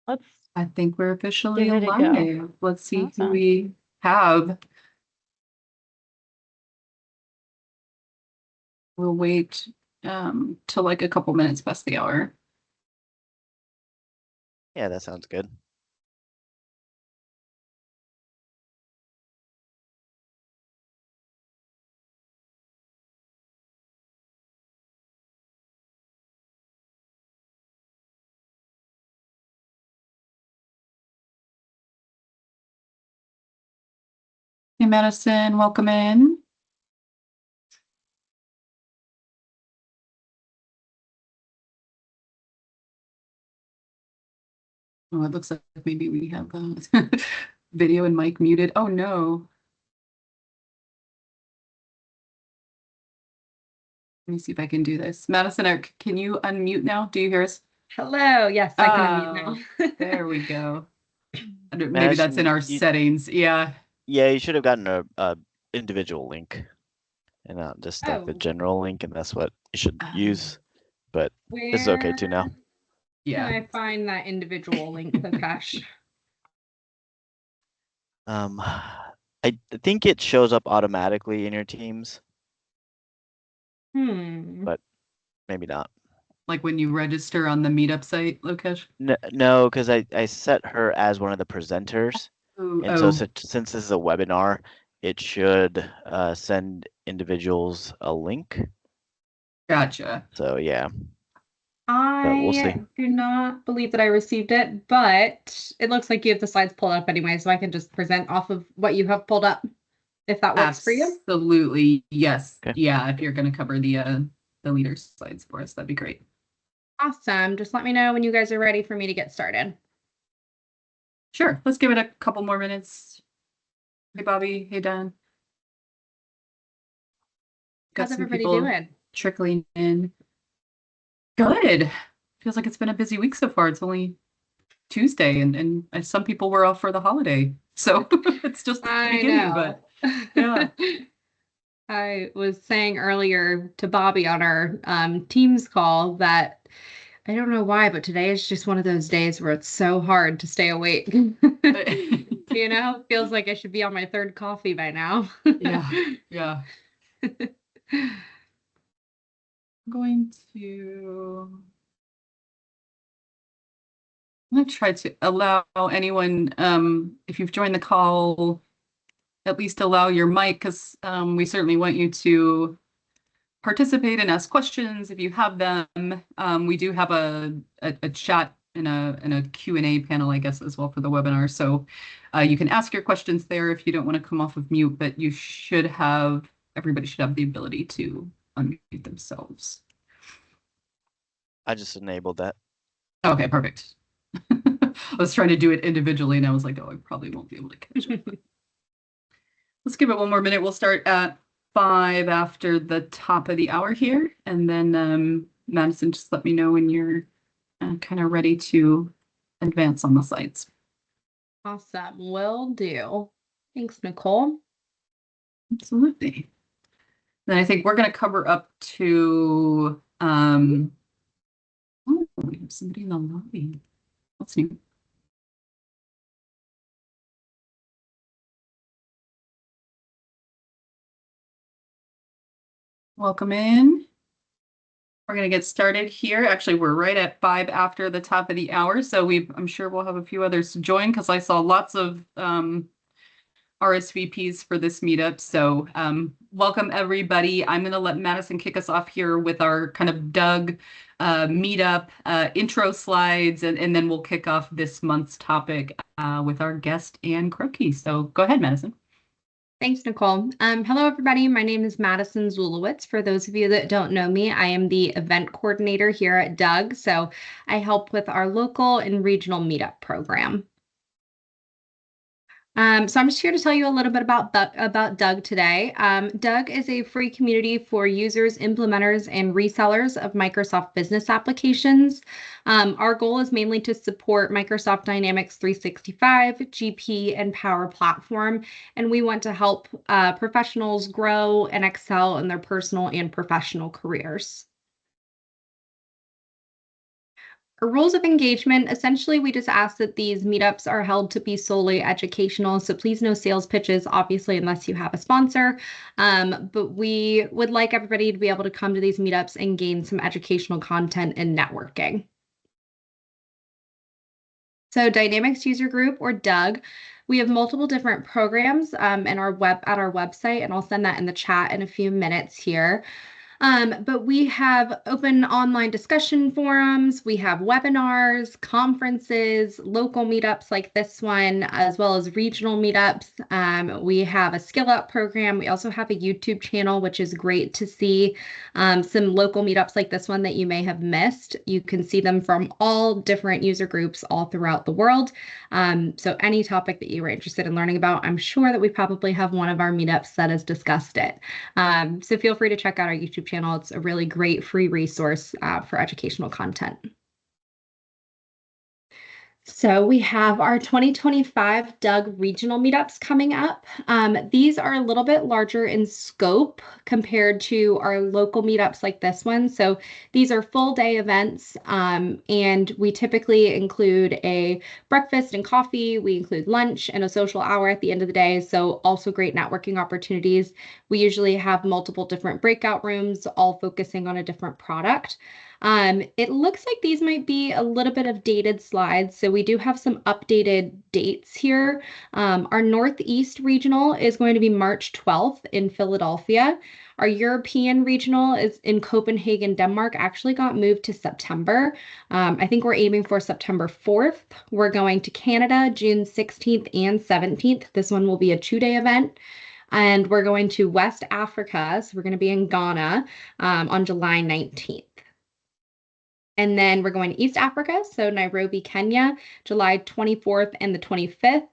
Let's I think we're officially give it a go. live. Let's see who Awesome. we have. We'll wait till like a couple minutes past the hour. Yeah, that sounds good. Hey, Madison, welcome in. Oh, it looks like maybe we have video and mic muted. Oh no. Let me see if I can do this. Madison, can you unmute now? Do you hear us? Hello. Yes, I can unmute now. There we go. Maybe that's in Madison, our settings. Yeah. Yeah, you should have gotten a individual link and not just like the Oh. general link, and that's what you should use. But this is okay too now. Yeah. Can I find that individual link, Prakash? I think it shows up automatically in your Teams, but maybe not. Like when you register on the Meetup site, Lokesh? No, because I set her as one of the presenters. So since this is a webinar, it should send individuals a link. Gotcha. So yeah. We'll see. Do not believe that I received it, but it looks like you have the slides pulled up anyway, so I can just present off of what you have pulled up, if that works for you. Absolutely, yes. Okay. Yeah, if you're going to cover the leaders slides for us, that'd be great. Awesome. Just let me know when you guys are ready for me to get started. Sure. Let's give it a couple more minutes. Hey, Bobby. Hey, Dan. How's everybody doing? Trickling in. Good. Feels like it's been a busy week so far. It's only Tuesday, and some people were off for the holiday, so it's just the beginning. But yeah. I was saying earlier to Bobby on our Teams call that I don't know why, but today is just one of those days where it's so hard to stay awake. You know, feels like I should be on my third coffee by now. Yeah. I'm going to try to allow anyone, if you've joined the call, at least allow your mic, because we certainly want you to participate and ask questions if you have them. We do have a chat and a Q&A panel, I guess, as well for the webinar. So you can ask your questions there if you don't want to come off of mute, but everybody should have the ability to unmute themselves. I just enabled that. Okay, perfect. I was trying to do it individually and I was like, oh, I probably won't be able to catch it. Let's give it one more minute. We'll start at 5 after the top of the hour here. And then Madison, just let me know when you're kind of ready to advance on the slides. Awesome. Will do. Thanks, Nicole. Absolutely. Then I think we're going to cover up to, oh, we have somebody in the lobby. What's new? Welcome in. We're going to get started here. Actually, we're right at 5 after the top of the hour. So I'm sure we'll have a few others to join because I saw lots of RSVPs for this meetup. So welcome, everybody. I'm going to let Madison kick us off here with our kind of Doug meetup intro slides, and then we'll kick off this month's topic with our guest, Ann Krupke. So go ahead, Madison. Thanks, Nicole. Hello, everybody. My name is Madison Zulowitz. For those of you that don't know me, I am the event coordinator here at Doug. So I help with our local and regional meetup program. So I'm just here to tell you a little bit about Doug today. Doug is a free community for users, implementers, and resellers of Microsoft business applications. Our goal is mainly to support Microsoft Dynamics 365, GP, and Power Platform, and we want to help professionals grow and excel in their personal and professional careers. Our rules of engagement, essentially, we just ask that these meetups are held to be solely educational. So please no sales pitches, obviously, unless you have a sponsor. But we would like everybody to be able to come to these meetups and gain some educational content and networking. So Dynamics User Group, or DUG, we have multiple different programs in our website, and I'll send that in the chat in a few minutes here. But we have open online discussion forums, we have webinars, conferences, local meetups like this one, as well as regional meetups. We have a skill up program. We also have a YouTube channel, which is great to see some local meetups like this one that you may have missed. You can see them from all different user groups all throughout the world. So any topic that you were interested in learning about, I'm sure that we probably have one of our meetups that has discussed it. So feel free to check out our YouTube channel. It's a really great free resource for educational content. So we have our 2025 DUG regional meetups coming up. These are a little bit larger in scope compared to our local meetups like this one. So these are full day events, and we typically include a breakfast and coffee. We include lunch and a social hour at the end of the day. So also great networking opportunities. We usually have multiple different breakout rooms, all focusing on a different product. It looks like these might be a little bit of dated slides, so we do have some updated dates here. Our Northeast Regional is going to be March 12th in Philadelphia. Our European Regional is in Copenhagen, Denmark, actually got moved to September. I think we're aiming for September 4th. We're going to Canada, June 16th and 17th. This one will be a 2-day event. And we're going to West Africa, so we're going to be in Ghana on July 19th. And then we're going to East Africa, so Nairobi, Kenya, July 24th and the 25th,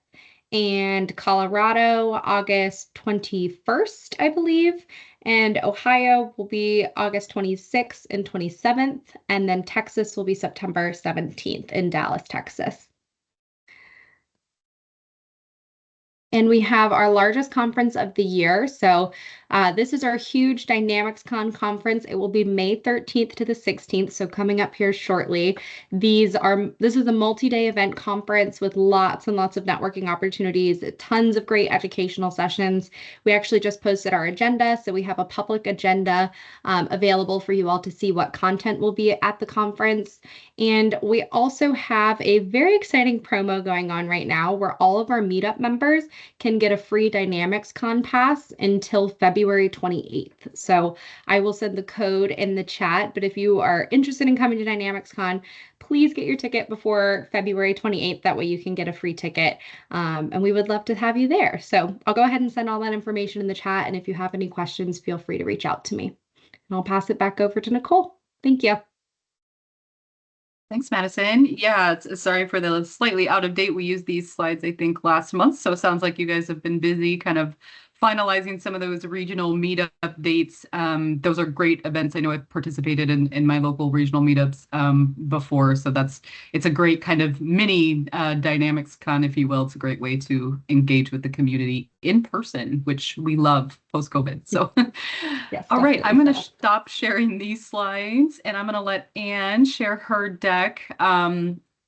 and Colorado, August 21st, I believe, and Ohio will be August 26th and 27th, and then Texas will be September 17th in Dallas, Texas. And we have our largest conference of the year. So this is our huge DynamicsCon conference. It will be May 13th to the 16th, so coming up here shortly. This is a multi-day event conference with lots and lots of networking opportunities, tons of great educational sessions. We actually just posted our agenda, so we have a public agenda available for you all to see what content will be at the conference. And we also have a very exciting promo going on right now where all of our Meetup members can get a free DynamicsCon pass until February 28th. So I will send the code in the chat, but if you are interested in coming to DynamicsCon, please get your ticket before February 28th. That way you can get a free ticket, and we would love to have you there. So I'll go ahead and send all that information in the chat, and if you have any questions, feel free to reach out to me. And I'll pass it back over to Nicole. Thank you. Thanks, Madison. Yeah, sorry for the slightly out of date. We used these slides, I think, last month. So it sounds like you guys have been busy kind of finalizing some of those regional meetup dates. Those are great events. I know I've participated in my local regional meetups before. So it's a great kind of mini DynamicsCon, if you will. It's a great way to engage with the community in person, which we love post-COVID. So yes, all right, I'm going to stop sharing these slides and I'm going to let Anne share her deck.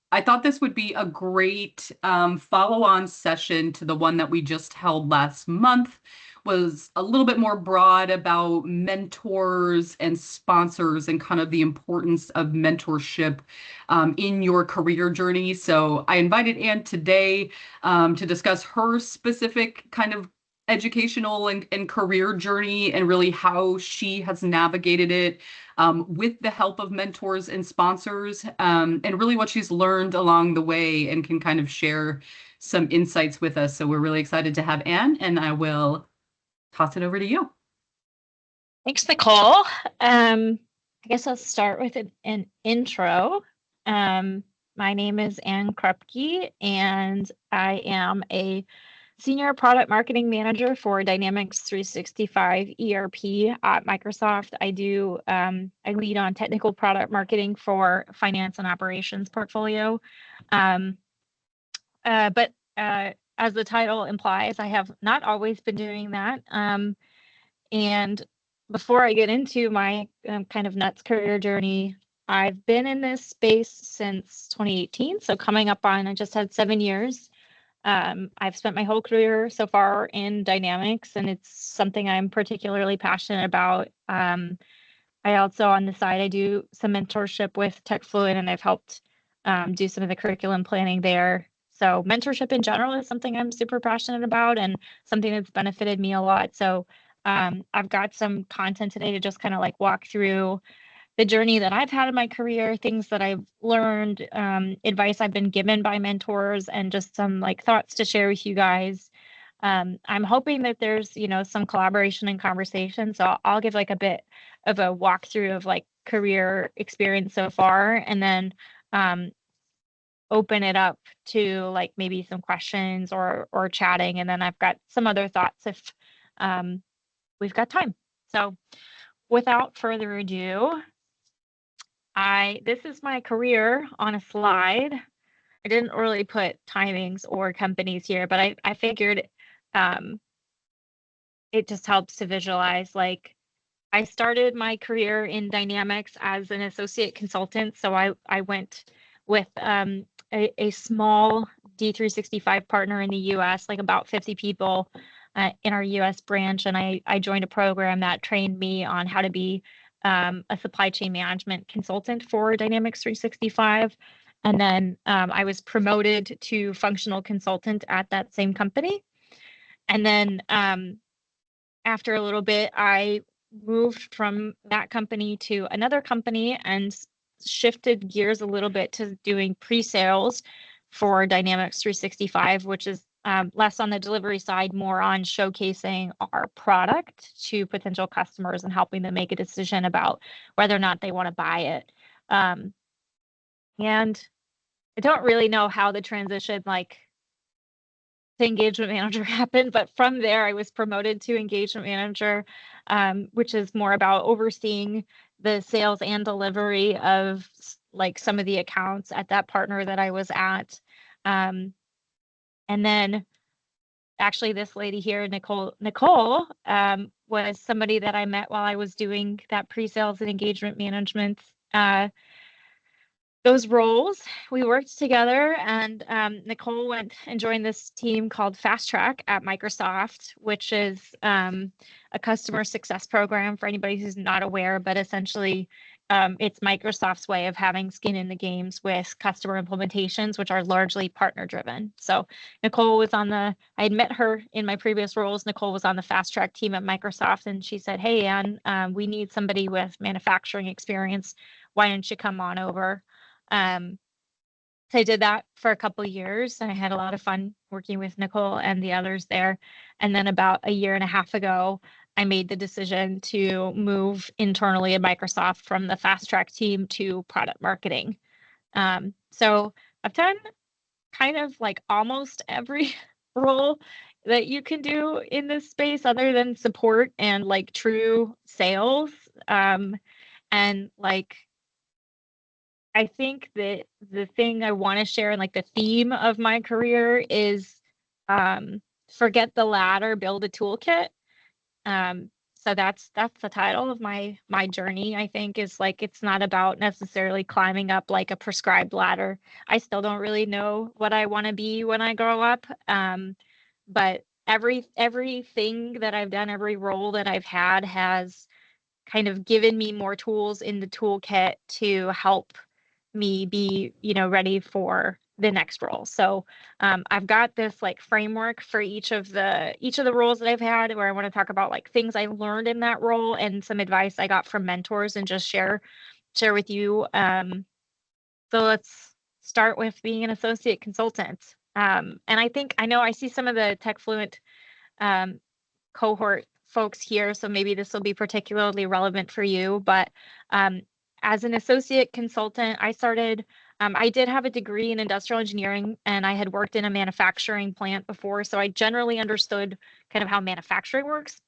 I thought this would be a great follow-on session to the one that we just held last month. Was a little bit more broad about mentors and sponsors and kind of the importance of mentorship in your career journey. So I invited Anne today to discuss her specific kind of educational and career journey and really how she has navigated it with the help of mentors and sponsors, and really what she's learned along the way and can kind of share some insights with us. So we're really excited to have Anne, and I will toss it over to you. Thanks, Nicole. I guess I'll start with an intro. My name is Anne Krupke, and I am a Senior Product Marketing Manager for Dynamics 365 ERP at Microsoft. I lead on technical product marketing for finance and operations portfolio. But as the title implies, I have not always been doing that. And before I get into my kind of nuts career journey, I've been in this space since 2018, so coming up on, I just had 7 years. I've spent my whole career so far in Dynamics, and it's something I'm particularly passionate about. I also, on the side, I do some mentorship with TechFluent, and I've helped do some of the curriculum planning there. So mentorship in general is something I'm super passionate about and something that's benefited me a lot. So I've got some content today to just kind of like walk through the journey that I've had in my career, things that I've learned, advice I've been given by mentors, and just some like thoughts to share with you guys. I'm hoping that there's, some collaboration and conversation. So I'll give like a bit of a walkthrough of like career experience so far, and then open it up to like maybe some questions or chatting. And then I've got some other thoughts if we've got time. So without further ado, this is my career on a slide. I didn't really put timings or companies here, but I figured it just helps to visualize. Like, I started my career in Dynamics as an associate consultant. So I went with a small D365 partner in the US, like about 50 people in our US branch. And I joined a program that trained me on how to be a supply chain management consultant for Dynamics 365. And then I was promoted to functional consultant at that same company. And then after a little bit, I moved from that company to another company and shifted gears a little bit to doing pre-sales for Dynamics 365, which is less on the delivery side, more on showcasing our product to potential customers and helping them make a decision about whether or not they want to buy it. And I don't really know how the transition to engagement manager happened, but from there I was promoted to engagement manager, which is more about overseeing the sales and delivery of like some of the accounts at that partner that I was at. And then actually this lady here, Nicole, was somebody that I met while I was doing that pre-sales and engagement management those roles. We worked together, and Nicole went and joined this team called Fast Track at Microsoft, which is a customer success program for anybody who's not aware, but essentially it's Microsoft's way of having skin in the games with customer implementations, which are largely partner driven. So Nicole was I had met her in my previous roles. Nicole was on the Fast Track team at Microsoft, and she said, "Hey, Ann, we need somebody with manufacturing experience. Why don't you come on over?" So I did that for a couple of years, and I had a lot of fun working with Nicole and the others there. And then about a year and a half ago, I made the decision to move internally at Microsoft from the Fast Track team to product marketing. So I've done kind of like almost every role that you can do in this space other than support and like true sales. And like, I think that the thing I want to share and like the theme of my career is forget the ladder, build a toolkit. So that's the title of my journey. I think is like, it's not about necessarily climbing up like a prescribed ladder. I still don't really know what I want to be when I grow up. But everything that I've done, every role that I've had has kind of given me more tools in the toolkit to help me be, ready for the next role. So I've got this like framework for each of the roles that I've had, where I want to talk about like things I learned in that role and some advice I got from mentors and just share with you. So let's start with being an associate consultant. And I know I see some of the TechFluent cohort folks here, so maybe this will be particularly relevant for you. But as an associate consultant, I did have a degree in industrial engineering, and I had worked in a manufacturing plant before, so I generally understood kind of how manufacturing works.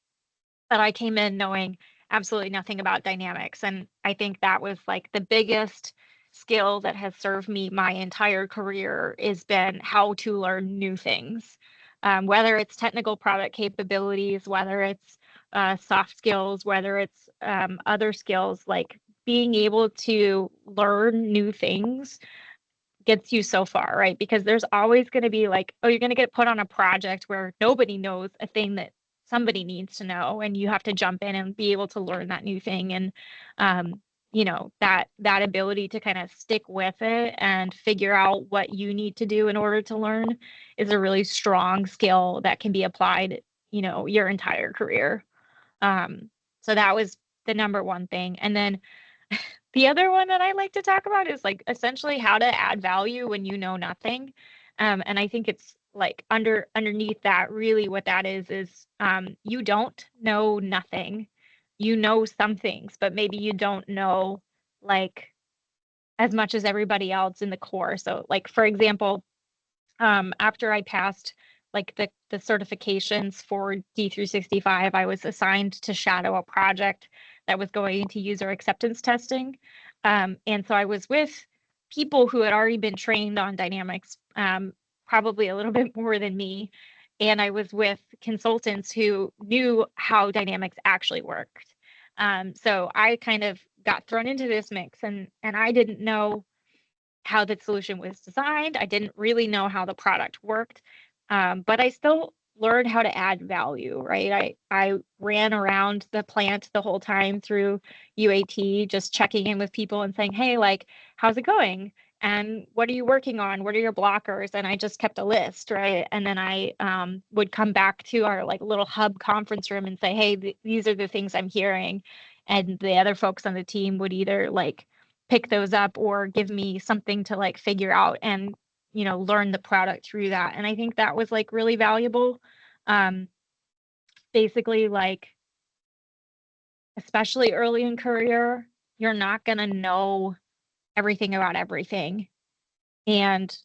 But I came in knowing absolutely nothing about dynamics, and I think that was like the biggest skill that has served me my entire career, has been how to learn new things. Whether it's technical product capabilities, whether it's soft skills, whether it's other skills like being able to learn new things gets you so far, right? Because there's always going to be like, oh, you're going to get put on a project where nobody knows a thing that somebody needs to know, and you have to jump in and be able to learn that new thing. And you know, that ability to kind of stick with it and figure out what you need to do in order to learn is a really strong skill that can be applied, you know, your entire career. So that was the number one thing. And then the other one that I like to talk about is like essentially how to add value when you know nothing. And I think it's like underneath that, really what that is you don't know nothing. You know some things, but maybe you don't know like as much as everybody else in the core. So like, for example, after I passed like the certifications for D365, I was assigned to shadow a project that was going into user acceptance testing. And so I was with people who had already been trained on Dynamics, probably a little bit more than me. And I was with consultants who knew how Dynamics actually worked. So I kind of got thrown into this mix, and I didn't know how the solution was designed. I didn't really know how the product worked, but I still learned how to add value, right? I ran around the plant the whole time through UAT, just checking in with people and saying, hey, like, how's it going? And what are you working on? What are your blockers? And I just kept a list, right? And then I would come back to our like little hub conference room and say, hey, these are the things I'm hearing. And the other folks on the team would either like pick those up or give me something to like figure out and, you know, learn the product through that. And I think that was like really valuable. Basically, like, especially early in career, you're not going to know everything about everything. And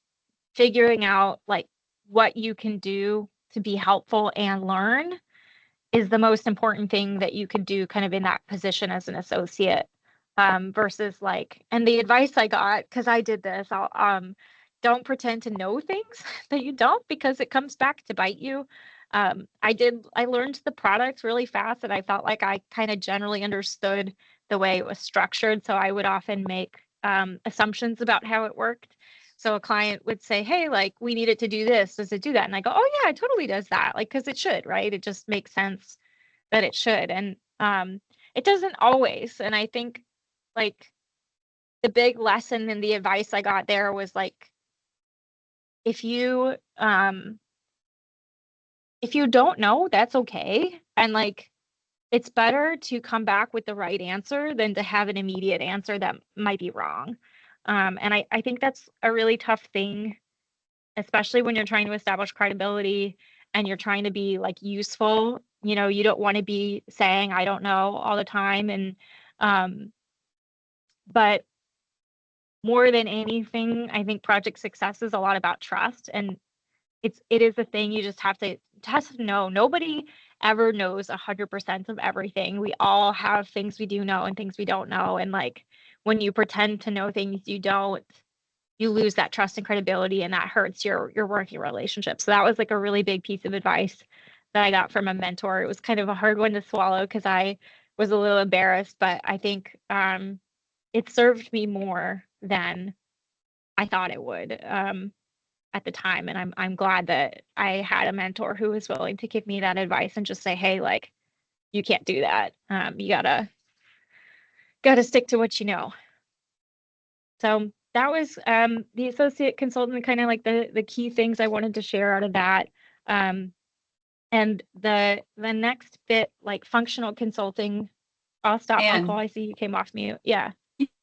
figuring out like what you can do to be helpful and learn is the most important thing that you could do kind of in that position as an associate. Versus like, and the advice I got, because I did this, don't pretend to know things that you don't, because it comes back to bite you. I learned the product really fast, and I felt like I kind of generally understood the way it was structured. So I would often make assumptions about how it worked. So a client would say, hey, like, we need it to do this. Does it do that? And I go, oh yeah, it totally does that. Like, because it should, right? It just makes sense that it should. And it doesn't always. And I think like the big lesson and the advice I got there was like, if you don't know, that's okay. And like, it's better to come back with the right answer than to have an immediate answer that might be wrong. And I think that's a really tough thing, especially when you're trying to establish credibility and you're trying to be like useful. You know, you don't want to be saying, I don't know all the time. And, but more than anything, I think project success is a lot about trust, and it is a thing you just have to know. Nobody ever knows 100% of everything. We all have things we do know and things we don't know. And like, when you pretend to know things you don't, you lose that trust and credibility, and that hurts your working relationship. So that was like a really big piece of advice that I got from a mentor. It was kind of a hard one to swallow because I was a little embarrassed, but I think it served me more than I thought it would at the time. And I'm glad that I had a mentor who was willing to give me that advice and just say, hey, like, you can't do that. You gotta stick to what you know. So that was the associate consultant, kind of like the key things I wanted to share out of that. And the next bit, like functional consulting, I'll stop, Nicole. I see you came off mute. Yeah.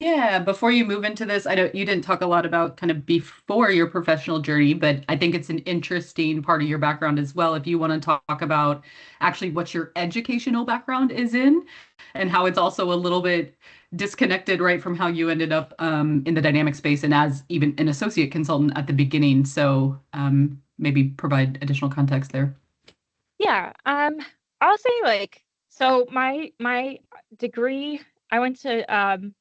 Yeah, before you move into this, I know you didn't talk a lot about kind of before your professional journey, but I think it's an interesting part of your background as well. If you want to talk about actually what your educational background is in and how it's also a little bit disconnected, right, from how you ended up in the dynamic space and as even an associate consultant at the beginning. So maybe provide additional context there. Yeah, I'll say like, so my degree, I went to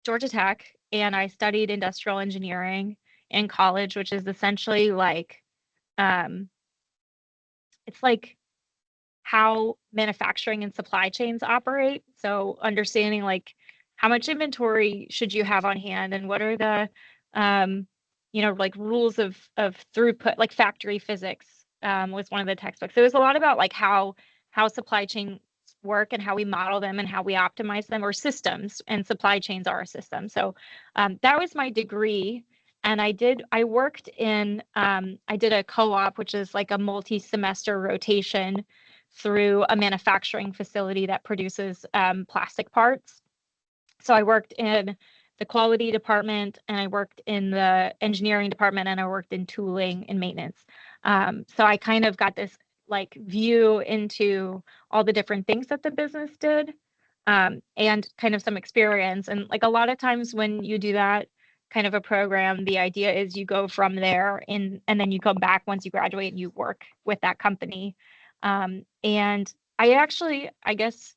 Georgia Tech, and I studied industrial engineering in college, which is essentially like, it's like how manufacturing and supply chains operate. So understanding like how much inventory should you have on hand, and what are the like rules of throughput, like factory physics was one of the textbooks. So it was a lot about like how supply chains work and how we model them and how we optimize them, or systems, and supply chains are a system. So that was my degree. And I did a co-op, which is like a multi-semester rotation through a manufacturing facility that produces plastic parts. So I worked in the quality department, and I worked in the engineering department, and I worked in tooling and maintenance. So I kind of got this like view into all the different things that the business did, and kind of some experience. And like a lot of times when you do that kind of a program, the idea is you go from there and then you come back once you graduate and you work with that company. And I guess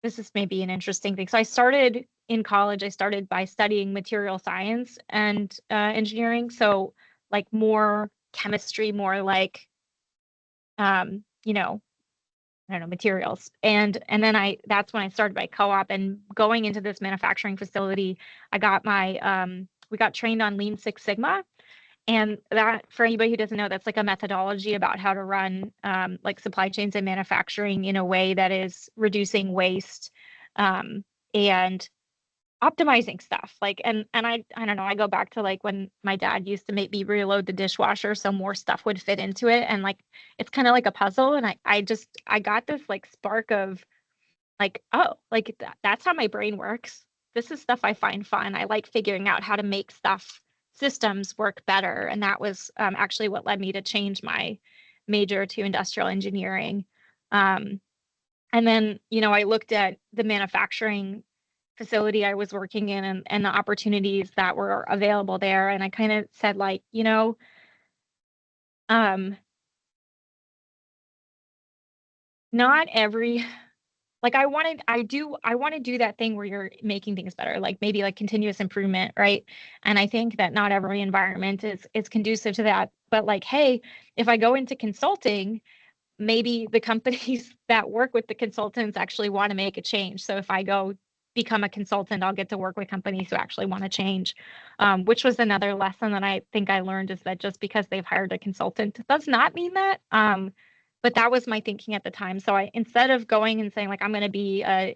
this is maybe an interesting thing. So I started in college, I started by studying material science and engineering. So like more chemistry, more like, I don't know, materials. And then that's when I started my co-op, and going into this manufacturing facility, I got we got trained on Lean Six Sigma. And that, for anybody who doesn't know, that's like a methodology about how to run like supply chains and manufacturing in a way that is reducing waste and optimizing stuff. Like, and I don't know, I go back to like when my dad used to make me reload the dishwasher so more stuff would fit into it. And like, it's kind of like a puzzle. And I got this like spark of like, oh, like that's how my brain works. This is stuff I find fun. I like figuring out how to make systems work better. And that was actually what led me to change my major to industrial engineering. And then, I looked at the manufacturing facility I was working in, and the opportunities that were available there. And I kind of said like, not every, like I want to do that thing where you're making things better, like maybe like continuous improvement, right? And I think that not every environment is conducive to that. But like, hey, if I go into consulting, maybe the companies that work with the consultants actually want to make a change. So if I go become a consultant, I'll get to work with companies who actually want to change, which was another lesson that I think I learned, is that just because they've hired a consultant does not mean that. But that was my thinking at the time. So instead of going and saying like, I'm going to be a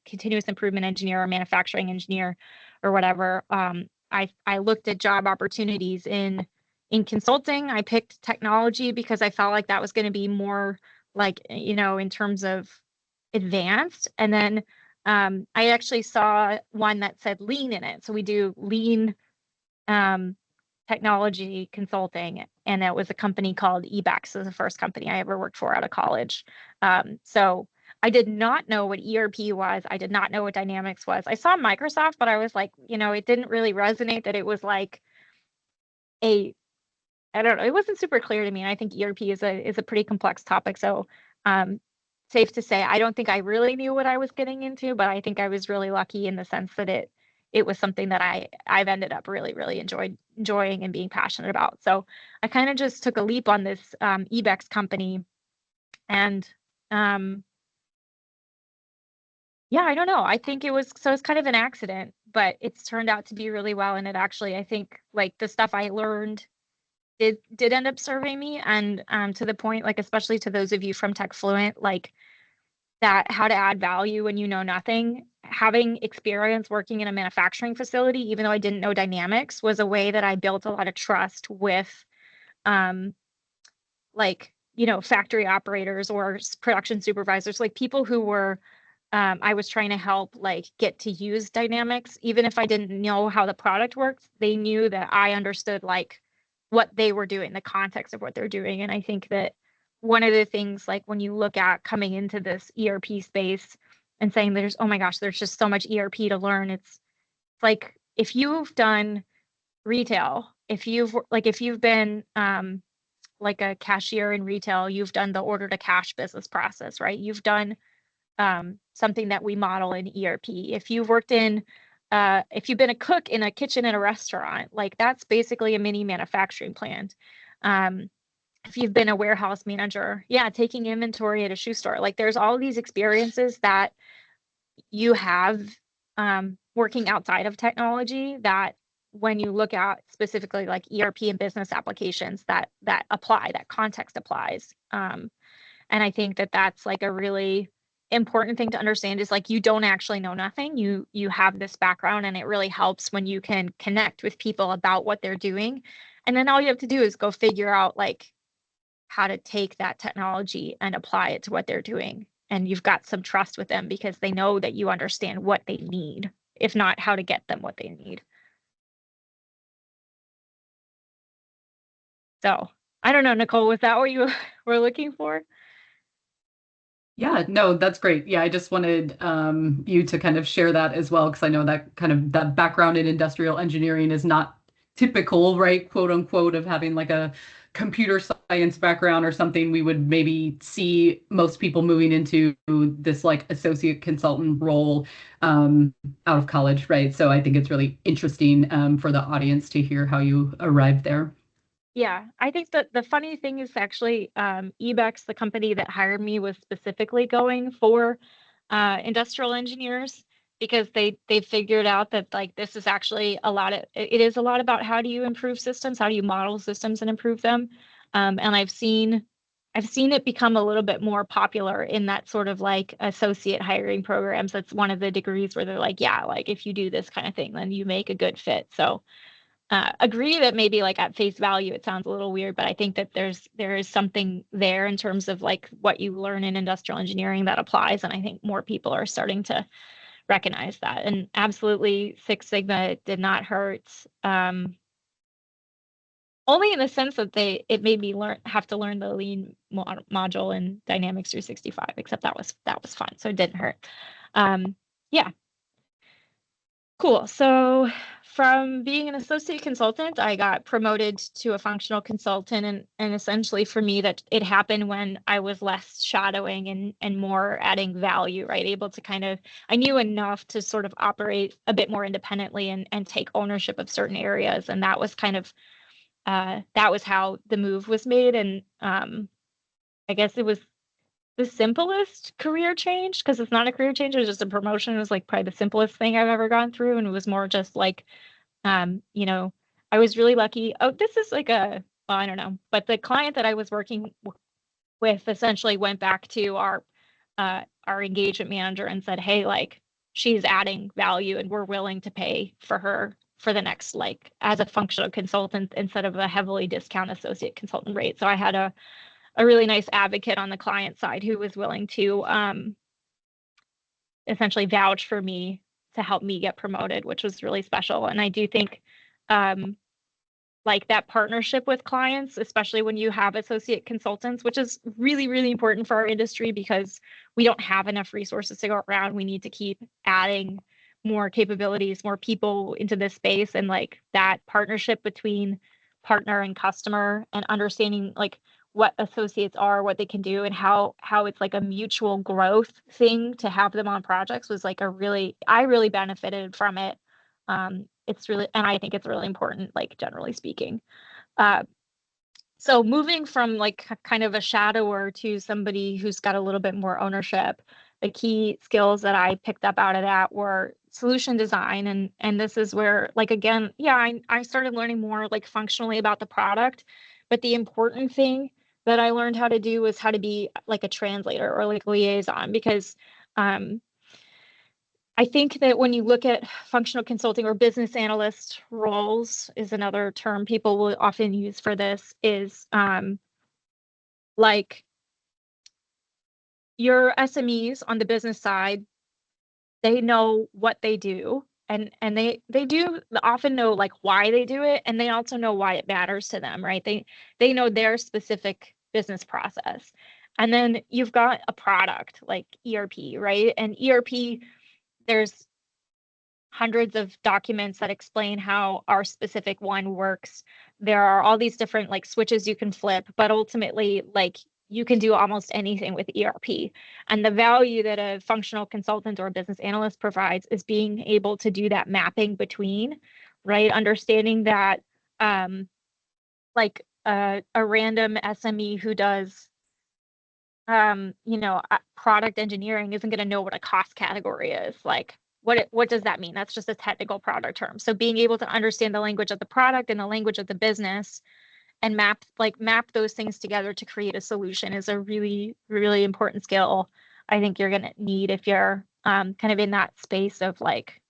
continuous improvement engineer or manufacturing engineer or whatever, I looked at job opportunities in consulting. I picked technology because I felt like that was going to be more like, in terms of advanced. And then I actually saw one that said lean in it. So we do lean technology consulting, and it was a company called Ebax. It was the first company I ever worked for out of college. So I did not know what ERP was. I did not know what Dynamics was. I saw Microsoft, but I was like, it didn't really resonate that it was like I don't know. It wasn't super clear to me. And I think ERP is a pretty complex topic. So safe to say, I don't think I really knew what I was getting into, but I think I was really lucky in the sense that it was something that I've ended up really, really enjoying and being passionate about. So I kind of just took a leap on this Ebex company. And yeah, I don't know. I think it's kind of an accident, but it's turned out to be really well. And it actually, I think like the stuff I learned did end up serving me, and to the point, like especially to those of you from Tech Fluent, like that how to add value when you know nothing. Having experience working in a manufacturing facility, even though I didn't know Dynamics, was a way that I built a lot of trust with factory operators or production supervisors, like people who were I was trying to help like get to use Dynamics. Even if I didn't know how the product works, they knew that I understood like what they were doing, the context of what they're doing. And I think that one of the things, like when you look at coming into this ERP space and saying oh my gosh, there's just so much ERP to learn. It's like, if you've done retail, if you've been like a cashier in retail, you've done the order to cash business process, right? You've done something that we model in ERP. If you've been a cook in a kitchen in a restaurant, like that's basically a mini manufacturing plant. If you've been a warehouse manager, taking inventory at a shoe store, like there's all these experiences that you have working outside of technology, that when you look at specifically like ERP and business applications that apply, that context applies. And I think that that's like a really important thing to understand, is like you don't actually know nothing. You have this background, and it really helps when you can connect with people about what they're doing. And then all you have to do is go figure out like how to take that technology and apply it to what they're doing. And you've got some trust with them because they know that you understand what they need, if not how to get them what they need. So I don't know, Nicole, was that what you were looking for? Yeah, no, that's great. Yeah, I just wanted you to kind of share that as well, because I know that kind of that background in industrial engineering is not typical, right? Quote unquote, of having like a computer science background or something. We would maybe see most people moving into this like associate consultant role out of college, right? So I think it's really interesting for the audience to hear how you arrived there. Yeah, I think that the funny thing is actually Ebex, the company that hired me, was specifically going for industrial engineers, because they figured out that like this is actually it is a lot about how do you improve systems, how do you model systems and improve them. And I've seen it become a little bit more popular in that sort of like associate hiring programs. That's one of the degrees where they're like, yeah, like if you do this kind of thing, then you make a good fit. So agree that maybe like at face value it sounds a little weird, but I think that there is something there in terms of like what you learn in industrial engineering that applies, and I think more people are starting to recognize that. And absolutely, Six Sigma did not hurt, only in the sense that it made me have to learn the lean module in Dynamics 365, except that was fun, so it didn't hurt. Yeah. Cool. So from being an associate consultant, I got promoted to a functional consultant, and essentially for me that it happened when I was less shadowing and more adding value, right? Able to kind of, I knew enough to sort of operate a bit more independently and take ownership of certain areas. And that was kind of, that was how the move was made. And I guess it was the simplest career change, because it's not a career change, it was just a promotion. It was like probably the simplest thing I've ever gone through, and it was more just like you know, I was really lucky. Oh, this is like well, I don't know, but the client that I was working with essentially went back to our engagement manager and said, hey, like she's adding value and we're willing to pay for her for the next, like as a functional consultant instead of a heavily discount associate consultant rate. So I had a really nice advocate on the client side who was willing to essentially vouch for me to help me get promoted, which was really special. And I do think like that partnership with clients, especially when you have associate consultants, which is really, really important for our industry because we don't have enough resources to go around. We need to keep adding more capabilities, more people into this space. And like that partnership between partner and customer, and understanding like what associates are, what they can do, and how it's like a mutual growth thing to have them on projects was like I really benefited from it. It's really, and I think it's really important, like generally speaking. So moving from like kind of a shadower to somebody who's got a little bit more ownership, the key skills that I picked up out of that were solution design. And this is where, like, again, yeah, I started learning more like functionally about the product, but the important thing that I learned how to do was how to be like a translator or like liaison, because I think that when you look at functional consulting or business analyst roles is another term people will often use for this, is like your SMEs on the business side, they know what they do, and they do often know like why they do it, and they also know why it matters to them, right? They know their specific business process. And then you've got a product like ERP, right? And ERP, there's hundreds of documents that explain how our specific one works. There are all these different like switches you can flip, but ultimately like you can do almost anything with ERP. And the value that a functional consultant or a business analyst provides is being able to do that mapping between, right? Understanding that like a random SME who does product engineering isn't going to know what a cost category is. Like what does that mean? That's just a technical product term. So being able to understand the language of the product and the language of the business and map those things together to create a solution is a really, really important skill I think you're going to need if you're kind of in that space of like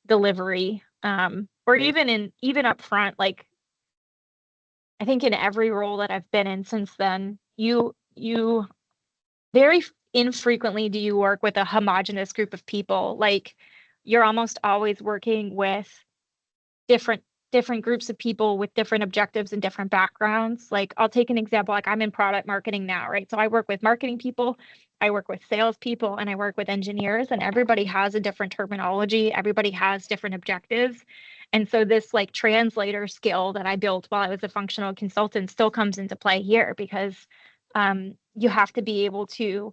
delivery, or even up front. Like, I think in every role that I've been in since then, you very infrequently do you work with a homogenous group of people. Like, you're almost always working with different groups of people with different objectives and different backgrounds. Like, I'll take an example. Like, I'm in product marketing now, right? So I work with marketing people, I work with sales people, and I work with engineers, and everybody has a different terminology. Everybody has different objectives. And so this like translator skill that I built while I was a functional consultant still comes into play here, because you have to be able to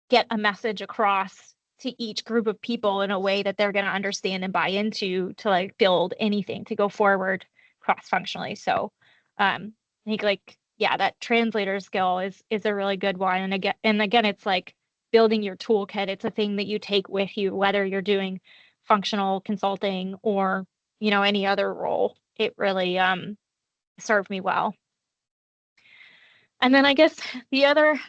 get a message across to each group of people in a way that they're going to understand and buy into to like build anything to go forward cross-functionally. So I think like, yeah, that translator skill is a really good one. And again, it's like building your toolkit. It's a thing that you take with you, whether you're doing functional consulting or, you know, any other role. It really served me well. And then I guess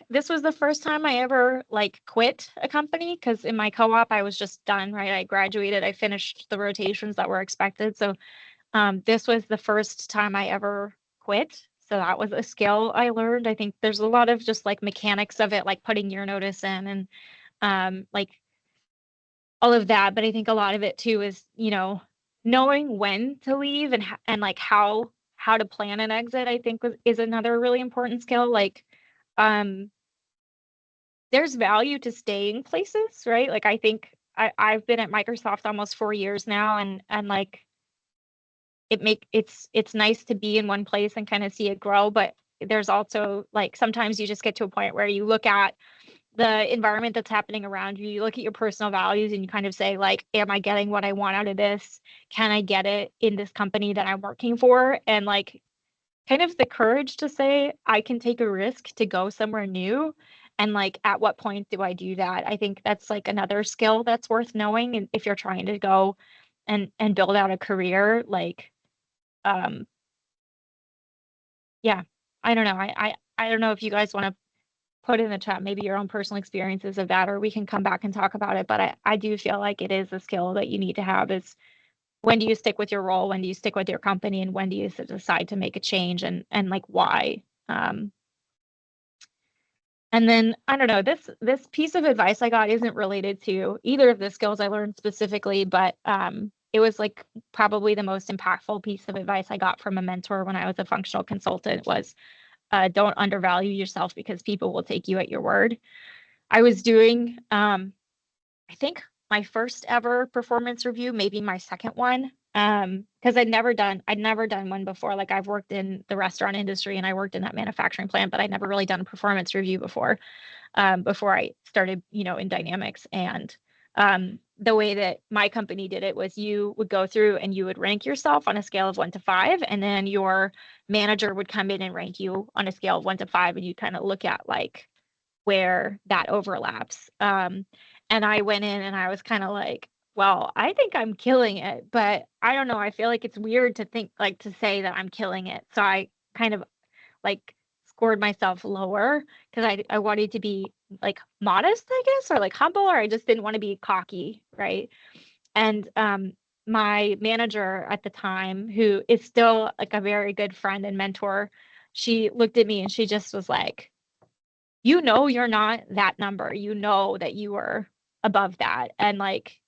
this was the first time I ever like quit a company, because in my co-op I was just done, right? I graduated, I finished the rotations that were expected. So this was the first time I ever quit. So that was a skill I learned. I think there's a lot of just like mechanics of it, like putting your notice in and like all of that. But I think a lot of it too is, you know, knowing when to leave and like how to plan an exit, I think is another really important skill. Like, there's value to staying places, right? Like, I think I've been at Microsoft almost 4 years now, and like it's nice to be in one place and kind of see it grow. But there's also like sometimes you just get to a point where you look at the environment that's happening around you, you look at your personal values, and you kind of say like, am I getting what I want out of this? Can I get it in this company that I'm working for? And like, kind of the courage to say, I can take a risk to go somewhere new. And like, at what point do I do that? I think that's like another skill that's worth knowing. And if you're trying to go and build out a career, like, yeah, I don't know. I don't know if you guys want to put in the chat maybe your own personal experiences of that, or we can come back and talk about it. But I do feel like it is a skill that you need to have, is when do you stick with your role, when do you stick with your company, and when do you decide to make a change, and like why. And then I don't know, this piece of advice I got isn't related to either of the skills I learned specifically, but it was like probably the most impactful piece of advice I got from a mentor when I was a functional consultant was, don't undervalue yourself, because people will take you at your word. I was doing, I think my first ever performance review, maybe my second one, because I'd never done one before. Like, I've worked in the restaurant industry and I worked in that manufacturing plant, but I'd never really done a performance review before I started, you know, in Dynamics. And the way that my company did it was you would go through and you would rank yourself on a scale of 1 to 5, and then your manager would come in and rank you on a scale of 1 to 5, and you kind of look at like where that overlaps. And I went in and I was kind of like, well, I think I'm killing it, but I don't know. I feel like it's weird to think like to say that I'm killing it. So I kind of like scored myself lower, because I wanted to be like modest, I guess, or like humble, or I just didn't want to be cocky, right? And my manager at the time, who is still like a very good friend and mentor, she looked at me and she just was like, you know, you're not that number. You know that you are above that. And like,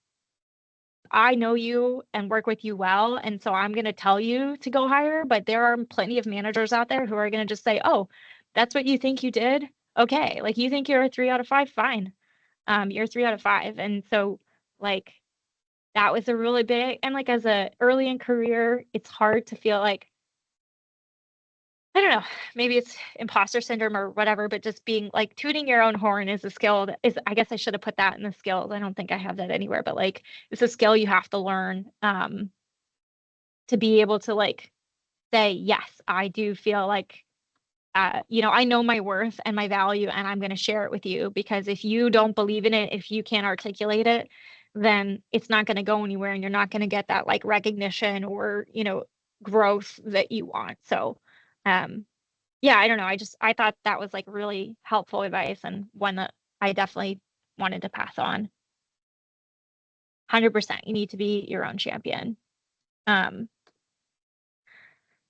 I know you and work with you well. And so I'm going to tell you to go higher. But there are plenty of managers out there who are going to just say, oh, that's what you think you did? Okay. Like, you think you're a 3 out of 5? Fine. You're 3 out of 5. And so like, that was a really big, and like as a early in career, it's hard to feel like, I don't know, maybe it's imposter syndrome or whatever, but just being like tooting your own horn is a skill that is, I guess I should have put that in the skills. I don't think I have that anywhere, but like, it's a skill you have to learn to be able to like say, yes, I do feel like, you know, I know my worth and my value, and I'm going to share it with you, because if you don't believe in it, if you can't articulate it, then it's not going to go anywhere, and you're not going to get that like recognition or, growth that you want. So, yeah, I don't know. I thought that was like really helpful advice, and one that I definitely wanted to pass on. 100%. You need to be your own champion.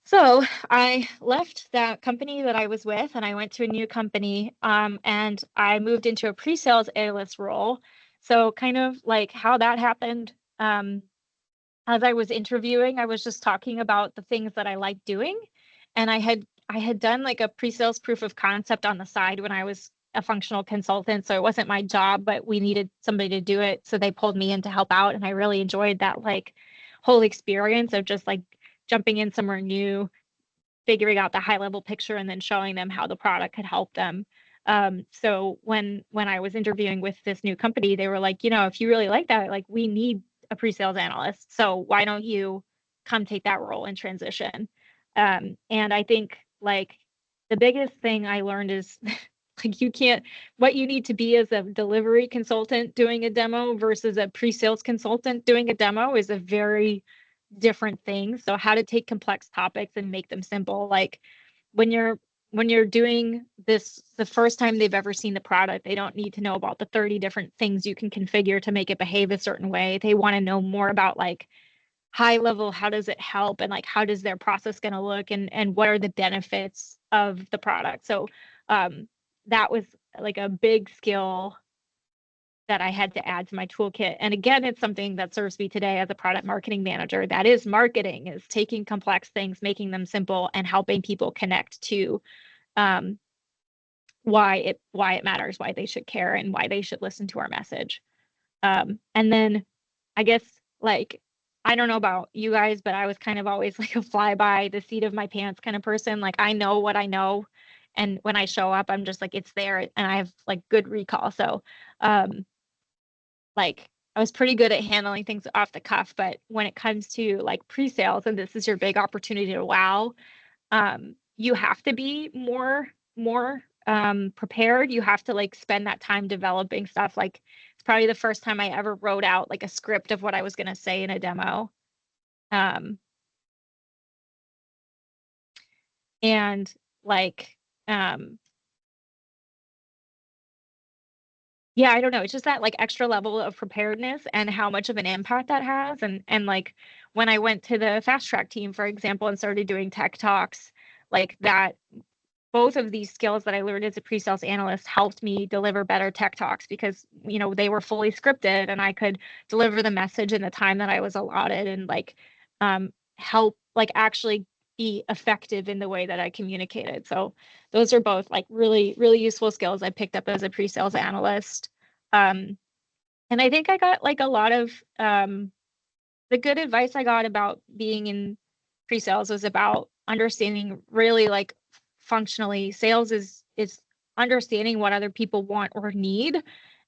So I left that company that I was with, and I went to a new company, and I moved into a pre-sales analyst role. So kind of like how that happened, as I was interviewing, I was just talking about the things that I like doing. And I had done like a pre-sales proof of concept on the side when I was a functional consultant. So it wasn't my job, but we needed somebody to do it. So they pulled me in to help out. And I really enjoyed that like whole experience of just like jumping in somewhere new, figuring out the high level picture, and then showing them how the product could help them. So when I was interviewing with this new company, they were like, if you really like that, like we need a pre-sales analyst. So why don't you come take that role and transition? And I think like the biggest thing I learned is like what you need to be as a delivery consultant doing a demo versus a pre-sales consultant doing a demo is a very different thing. So how to take complex topics and make them simple. Like when you're doing this the first time they've ever seen the product, they don't need to know about the 30 different things you can configure to make it behave a certain way. They want to know more about like high level, how does it help, and like how does their process going to look, and what are the benefits of the product. So that was like a big skill that I had to add to my toolkit. And again, it's something that serves me today as a product marketing manager. That is marketing, is taking complex things, making them simple, and helping people connect to why it matters, why they should care, and why they should listen to our message. And then I guess like, I don't know about you guys, but I was kind of always like a fly by the seat of my pants kind of person. Like I know what I know. And when I show up, I'm just like, it's there, and I have like good recall. So like I was pretty good at handling things off the cuff, but when it comes to like pre-sales, and this is your big opportunity to wow, you have to be more prepared. You have to like spend that time developing stuff. Like it's probably the first time I ever wrote out like a script of what I was going to say in a demo. And like yeah, I don't know. It's just that like extra level of preparedness and how much of an impact that has. And like when I went to the fast track team, for example, and started doing tech talks, like that, both of these skills that I learned as a pre-sales analyst helped me deliver better tech talks because, they were fully scripted and I could deliver the message in the time that I was allotted, and like help like actually be effective in the way that I communicated. So those are both like really, really useful skills I picked up as a pre-sales analyst. And I think I got like a lot of the good advice I got about being in pre-sales was about understanding really like functionally. Sales is understanding what other people want or need,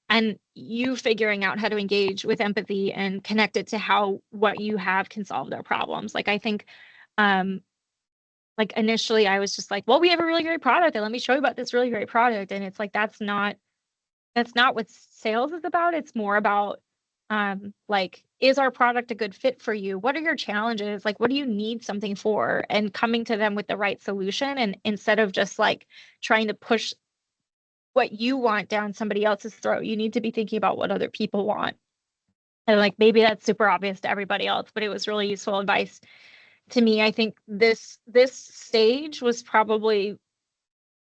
and you figuring out how to engage with empathy and connect it to how what you have can solve their problems. Like I think like initially I was just like, well, we have a really great product, and let me show you about this really great product. And it's like that's not what sales is about. It's more about like, is our product a good fit for you? What are your challenges? Like, what do you need something for? And coming to them with the right solution. And instead of just like trying to push what you want down somebody else's throat, you need to be thinking about what other people want. And like maybe that's super obvious to everybody else, but it was really useful advice to me. I think this stage was probably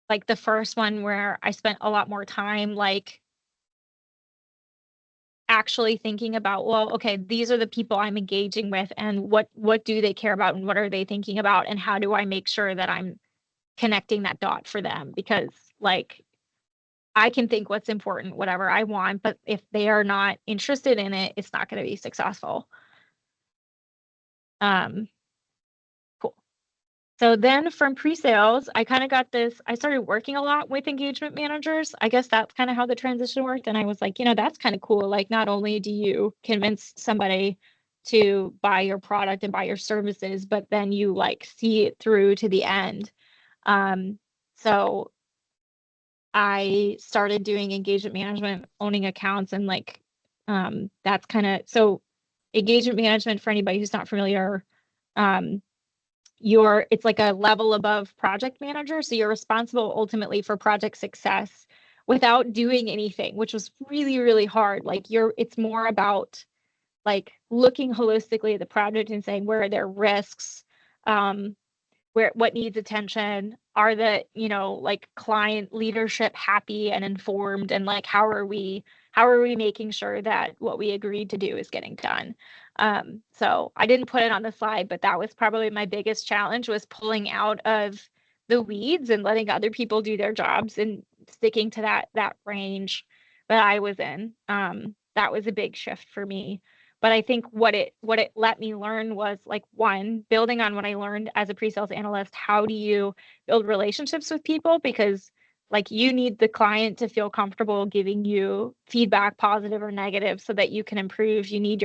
like the first one where I spent a lot more time like actually thinking about, well, okay, these are the people I'm engaging with, and what do they care about, and what are they thinking about, and how do I make sure that I'm connecting that dot for them? Because like I can think what's important, whatever I want, but if they are not interested in it, it's not going to be successful. Cool. So then from pre-sales, I kind of got this, I started working a lot with engagement managers. I guess that's kind of how the transition worked. And I was like, that's kind of cool. Like not only do you convince somebody to buy your product and buy your services, but then you like see it through to the end. So I started doing engagement management, owning accounts, and like That's kind of, so engagement management, for anybody who's not familiar, it's like a level above project manager. So you're responsible ultimately for project success without doing anything, which was really, really hard. Like it's more about like looking holistically at the project and saying, where are there risks? What needs attention? Are the, like client leadership happy and informed? And like, how are we making sure that what we agreed to do is getting done? So I didn't put it on the slide, but that was probably my biggest challenge, was pulling out of the weeds and letting other people do their jobs and sticking to that range that I was in. That was a big shift for me. But I think what it let me learn was, like, one, building on what I learned as a pre-sales analyst, how do you build relationships with people? Because like, you need the client to feel comfortable giving you feedback, positive or negative, so that you can improve. You need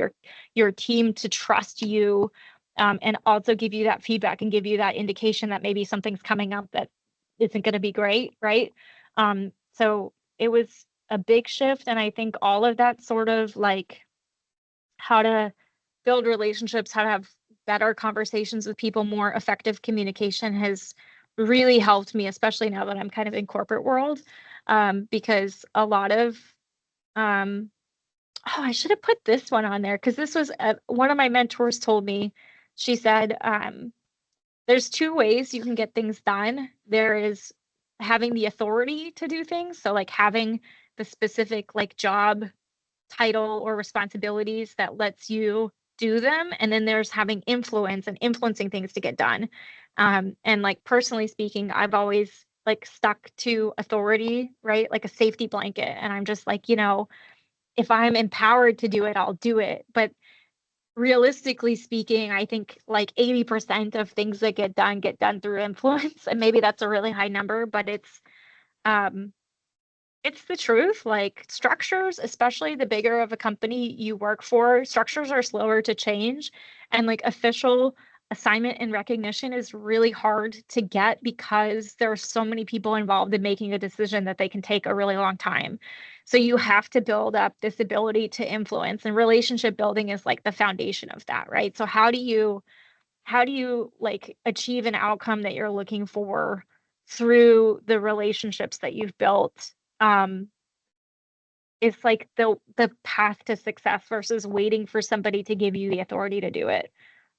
your team to trust you, and also give you that feedback and give you that indication that maybe something's coming up that isn't going to be great, right? So it was a big shift, and I think all of that sort of like how to build relationships, how to have better conversations with people, more effective communication has really helped me, especially now that I'm kind of in corporate world, because a lot of, I should have put this one on there, because this was one of my mentors told me. She said, there's two ways you can get things done. There is having the authority to do things. So like having the specific like job title or responsibilities that lets you do them. And then there's having influence and influencing things to get done. And like, personally speaking, I've always like stuck to authority, right? Like a safety blanket. And I'm just like, if I'm empowered to do it, I'll do it. But realistically speaking, I think like 80% of things that get done through influence. And maybe that's a really high number, but it's the truth. Like, structures, especially the bigger of a company you work for, structures are slower to change. And like, official assignment and recognition is really hard to get, because there are so many people involved in making a decision that they can take a really long time. So you have to build up this ability to influence, and relationship building is like the foundation of that, right? So how do you like achieve an outcome that you're looking for through the relationships that you've built? It's like the path to success versus waiting for somebody to give you the authority to do it.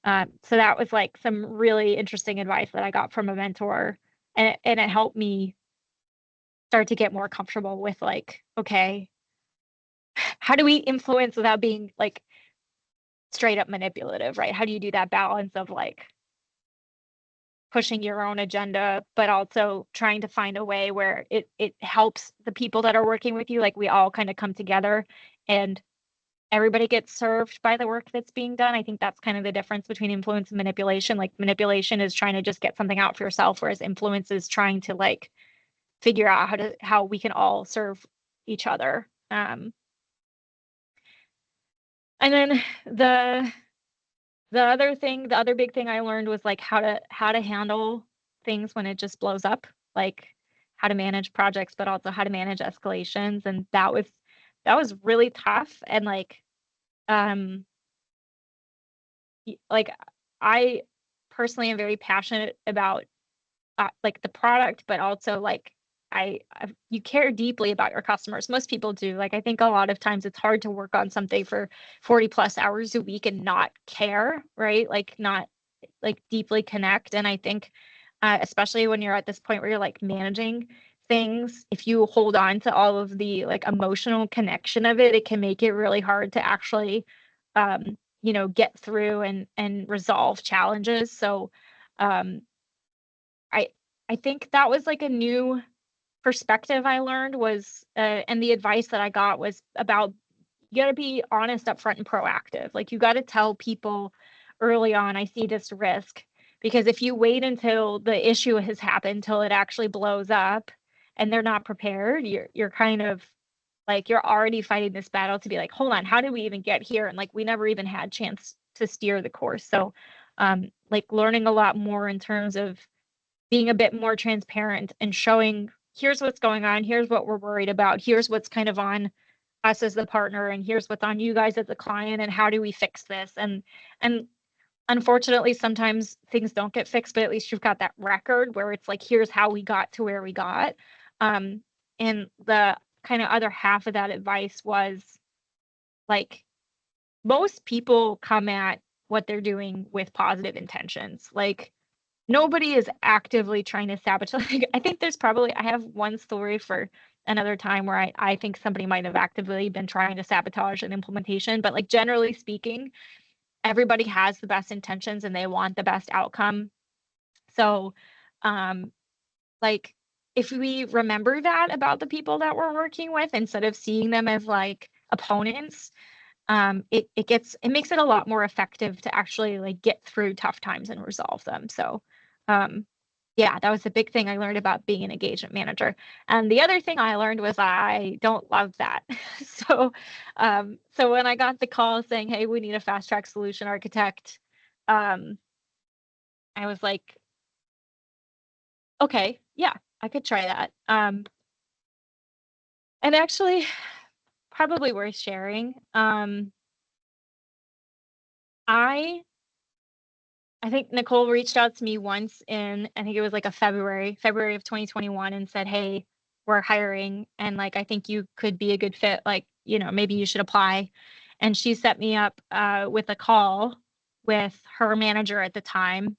So that was like some really interesting advice that I got from a mentor, and it helped me start to get more comfortable with like, okay, how do we influence without being like straight up manipulative, right? How do you do that balance of like pushing your own agenda, but also trying to find a way where it helps the people that are working with you? Like, we all kind of come together and everybody gets served by the work that's being done. I think that's kind of the difference between influence and manipulation. Like, manipulation is trying to just get something out for yourself, whereas influence is trying to like figure out how we can all serve each other. And then the other big thing I learned was like how to handle things when it just blows up, like how to manage projects, but also how to manage escalations. And that was really tough. And like I personally am very passionate about like the product, but also like you care deeply about your customers. Most people do. Like, I think a lot of times it's hard to work on something for 40 plus hours a week and not care, right? Like, not like deeply connect. And I think especially when you're at this point where you're like managing things, if you hold on to all of the like emotional connection of it, it can make it really hard to actually get through and resolve challenges. So um I think that was like a new perspective I learned, was and the advice that I got was about, you got to be honest, upfront, and proactive. Like, you got to tell people early on, I see this risk, because if you wait until the issue has happened, till it actually blows up and they're not prepared, you're kind of like, you're already fighting this battle to be like, hold on, how did we even get here? And like, we never even had chance to steer the course. So like, learning a lot more in terms of being a bit more transparent and showing, here's what's going on, here's what we're worried about, here's what's kind of on us as the partner, and here's what's on you guys as the client, and how do we fix this? And unfortunately, sometimes things don't get fixed, but at least you've got that record where it's like, here's how we got to where we got. And the kind of other half of that advice was like, most people come at what they're doing with positive intentions. Like, nobody is actively trying to sabotage. I think I have one story for another time where I think somebody might have actively been trying to sabotage an implementation, but like, generally speaking, everybody has the best intentions and they want the best outcome. So, like, if we remember that about the people that we're working with, instead of seeing them as like opponents, it makes it a lot more effective to actually like get through tough times and resolve them. So, yeah, that was the big thing I learned about being an engagement manager. And the other thing I learned was I don't love that. So when I got the call saying, hey, we need a fast track solution architect, I was like, okay, yeah, I could try that. And actually, probably worth sharing. I think Nicole reached out to me once in, I think it was like February of 2021, and said, hey, we're hiring, and like, I think you could be a good fit. Like, maybe you should apply. And she set me up with a call with her manager at the time.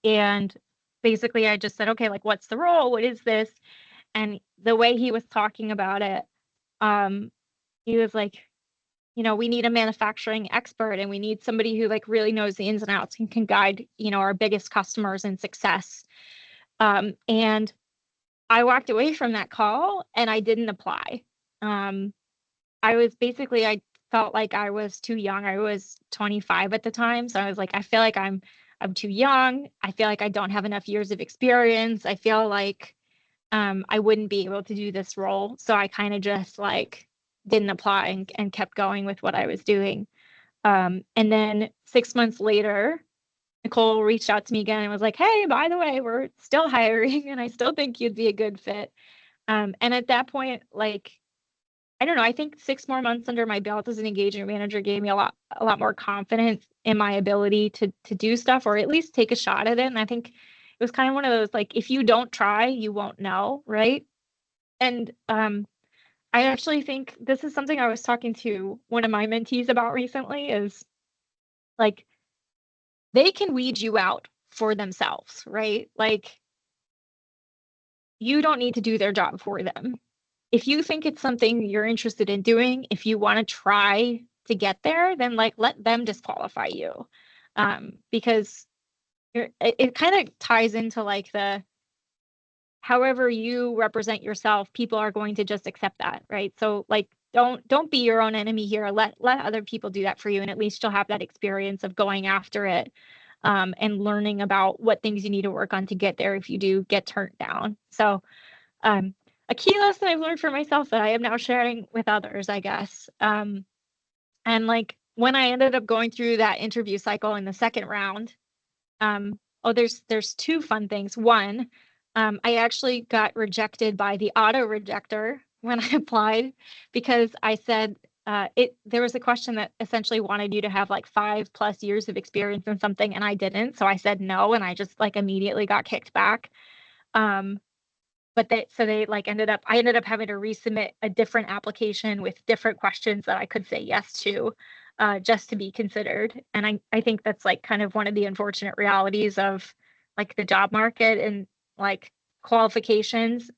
And basically I just said, okay, like, what's the role? What is this? And the way he was talking about it, he was like, we need a manufacturing expert, and we need somebody who like really knows the ins and outs and can guide, our biggest customers in success. And I walked away from that call and I didn't apply. I felt like I was too young. I was 25 at the time. So I was like, I feel like I'm too young. I feel like I don't have enough years of experience. I feel like I wouldn't be able to do this role. So I kind of just like didn't apply and kept going with what I was doing. And then 6 months later, Nicole reached out to me again and was like, hey, by the way, we're still hiring and I still think you'd be a good fit. And at that point, like, I don't know, I think 6 more months under my belt as an engagement manager gave me a lot more confidence in my ability to do stuff, or at least take a shot at it. And I think it was kind of one of those, like, if you don't try, you won't know, right? And I actually think this is something I was talking to one of my mentees about recently, is like, they can weed you out for themselves, right? Like, you don't need to do their job for them. If you think it's something you're interested in doing, if you want to try to get there, then like, let them disqualify you. Because it kind of ties into like however you represent yourself, people are going to just accept that, right? So like, don't be your own enemy here. Let other people do that for you, and at least you'll have that experience of going after it, and learning about what things you need to work on to get there if you do get turned down. So a key lesson I've learned for myself that I am now sharing with others, I guess. And like, when I ended up going through that interview cycle in the second round, there's two fun things. One, I actually got rejected by the auto rejector when I applied, because I said there was a question that essentially wanted you to have like 5+ years of experience in something, and I didn't. So I said no, and I just like immediately got kicked back. But they like I ended up having to resubmit a different application with different questions that I could say yes to, just to be considered. And I think that's like kind of one of the unfortunate realities of like the job market, and like qualifications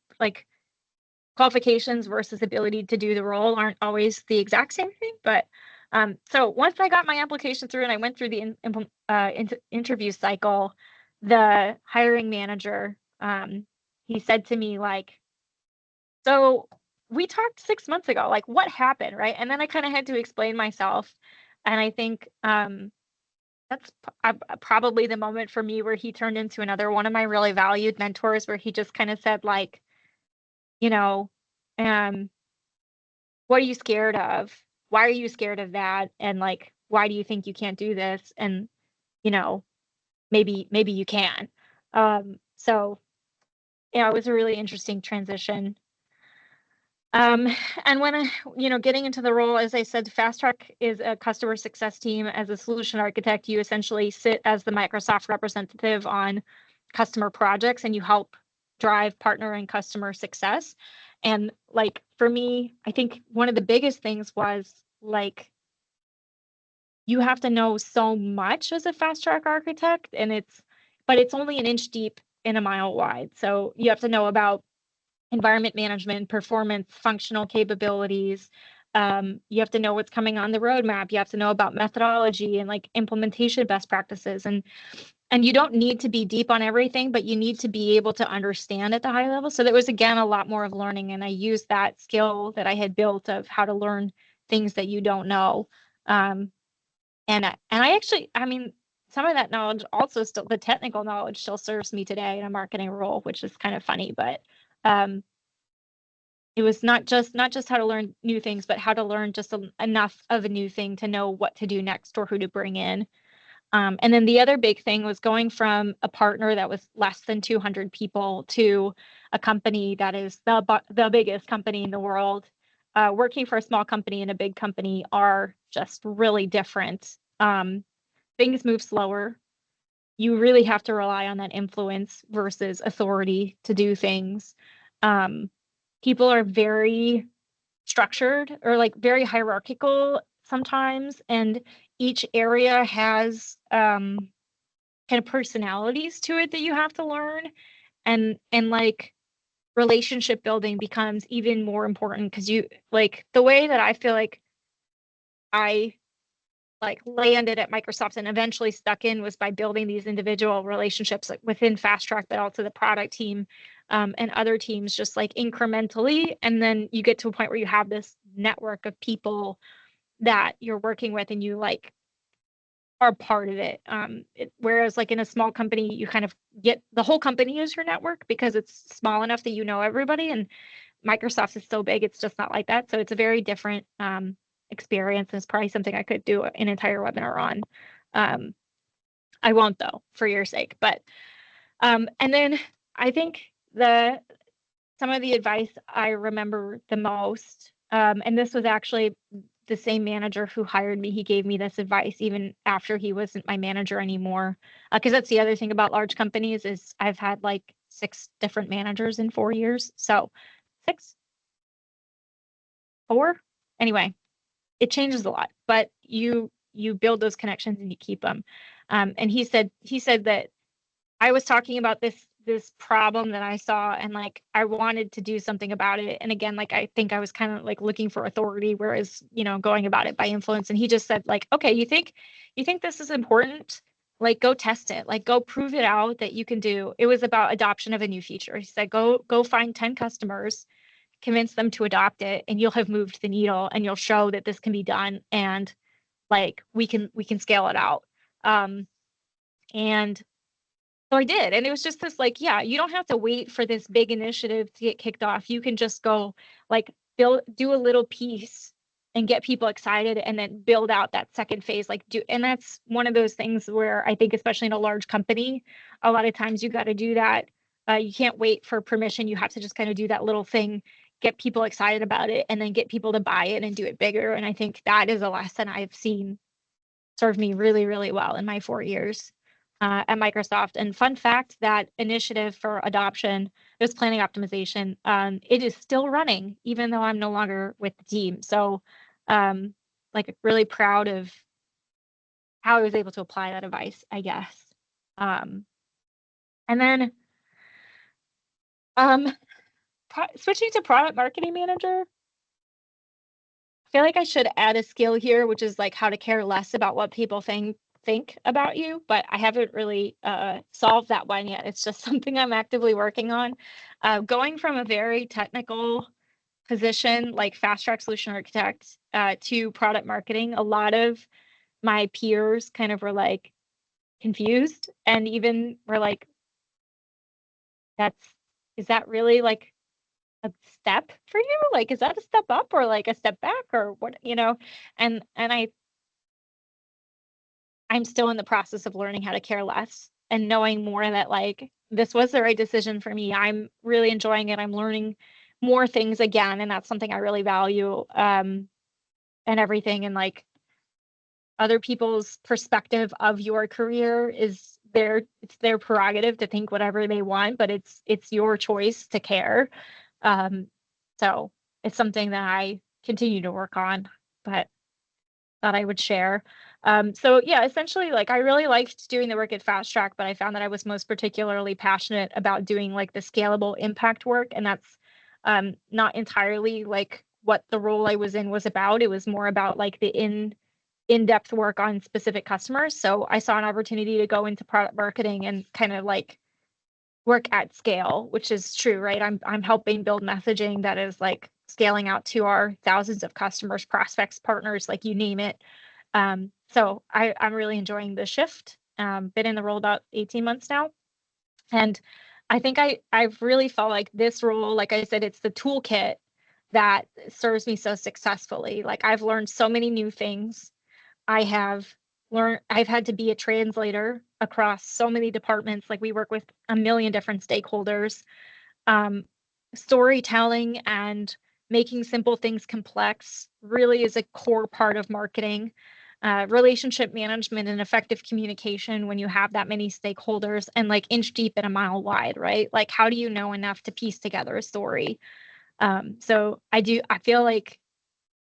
versus ability to do the role aren't always the exact same thing. But so once I got my application through and I went through the interview cycle, the hiring manager, he said to me like, so we talked 6 months ago, like what happened, right? And then I kind of had to explain myself. And I think that's probably the moment for me where he turned into another one of my really valued mentors, where he just kind of said like, what are you scared of? Why are you scared of that? And like, why do you think you can't do this? And, maybe you can. So, it was a really interesting transition. And when getting into the role, as I said, Fast Track is a customer success team. As a solution architect, you essentially sit as the Microsoft representative on customer projects, and you help drive partner and customer success. And like for me, I think one of the biggest things was like you have to know so much as a Fast Track architect, but it's only an inch deep and a mile wide. So you have to know about environment management, performance, functional capabilities. You have to know what's coming on the roadmap. You have to know about methodology and like implementation best practices. And you don't need to be deep on everything, but you need to be able to understand at the high level. So there was, again, a lot more of learning. And I used that skill that I had built of how to learn things that you don't know. And I actually, I mean, some of that knowledge also still, the technical knowledge still serves me today in a marketing role, which is kind of funny, but it was not just how to learn new things, but how to learn just enough of a new thing to know what to do next or who to bring in. And then the other big thing was going from a partner that was less than 200 people to a company that is the biggest company in the world. Working for a small company and a big company are just really different. Things move slower. You really have to rely on that influence versus authority to do things. People are very structured or like very hierarchical sometimes, and each area has kind of personalities to it that you have to learn, and like relationship building becomes even more important because you like the way that I feel like I like landed at Microsoft and eventually stuck in was by building these individual relationships like within Fast Track, but also the product team and other teams just like incrementally. And then you get to a point where you have this network of people that you're working with and you like are part of it. Whereas like in a small company, you kind of get the whole company as your network because it's small enough that you know everybody. And Microsoft is so big, it's just not like that. So it's a very different experience. And it's probably something I could do an entire webinar on. I won't though, for your sake. But and then I think some of the advice I remember the most, and this was actually the same manager who hired me. He gave me this advice even after he wasn't my manager anymore. Because that's the other thing about large companies is I've had like 6 different managers in 4 years. So 6, 4, anyway, it changes a lot, but you build those connections and you keep them. And he said that I was talking about this problem that I saw and like I wanted to do something about it. And again, like I think I was kind of like looking for authority, whereas, going about it by influence. And he just said like, okay, you think this is important? Like go test it, like go prove it out that you can do. It was about adoption of a new feature. He said, go find 10 customers, convince them to adopt it, and you'll have moved the needle and you'll show that this can be done. And like, we can scale it out. And so I did. And it was just this like, yeah, you don't have to wait for this big initiative to get kicked off. You can just go like do a little piece and get people excited and then build out that second phase. And that's one of those things where I think, especially in a large company, a lot of times you got to do that. You can't wait for permission. You have to just kind of do that little thing, get people excited about it, and then get people to buy it and do it bigger. And I think that is a lesson I've seen served me really, really well in my 4 years at Microsoft. And fun fact, that initiative for adoption, it was planning optimization. It is still running, even though I'm no longer with the team. So like really proud of how I was able to apply that advice, I guess. And then switching to product marketing manager, I feel like I should add a skill here, which is like how to care less about what people think about you, but I haven't really solved that one yet. It's just something I'm actively working on. Going from a very technical position like Fast Track Solution Architect to product marketing, a lot of my peers kind of were like confused and even were like, is that really like a step for you? Like, is that a step up or like a step back or what, and I'm still in the process of learning how to care less and knowing more that like this was the right decision for me. I'm really enjoying it. I'm learning more things again, and that's something I really value, and everything. And like other people's perspective of your career is it's their prerogative to think whatever they want, but it's your choice to care. So it's something that I continue to work on, but thought I would share. So yeah, essentially, like I really liked doing the work at Fast Track, but I found that I was most particularly passionate about doing like the scalable impact work, and that's not entirely like what the role I was in was about. It was more about like the in-depth work on specific customers. So I saw an opportunity to go into product marketing and kind of like work at scale, which is true, right? I'm helping build messaging that is like scaling out to our thousands of customers, prospects, partners, like you name it. So I'm really enjoying the shift. Been in the role about 18 months now. And I think I've really felt like this role, like I said, it's the toolkit that serves me so successfully. Like I've learned so many new things. I've had to be a translator across so many departments. Like we work with a million different stakeholders. Storytelling and making simple things complex really is a core part of marketing. Relationship management and effective communication when you have that many stakeholders and like inch deep and a mile wide, right? Like how do you know enough to piece together a story? So I feel like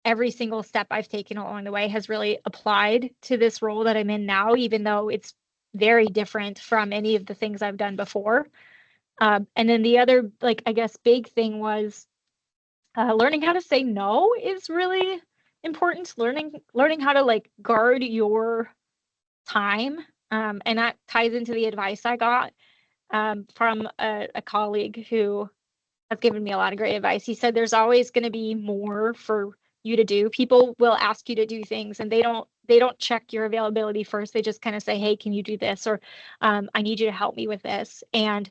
every single step I've taken along the way has really applied to this role that I'm in now, even though it's very different from any of the things I've done before. And then the other, like, I guess, big thing was learning how to say no is really important. Learning how to like guard your time. And that ties into the advice I got from a colleague who has given me a lot of great advice. He said there's always going to be more for you to do. People will ask you to do things and they don't check your availability first. They just kind of say, hey, can you do this? Or I need you to help me with this. And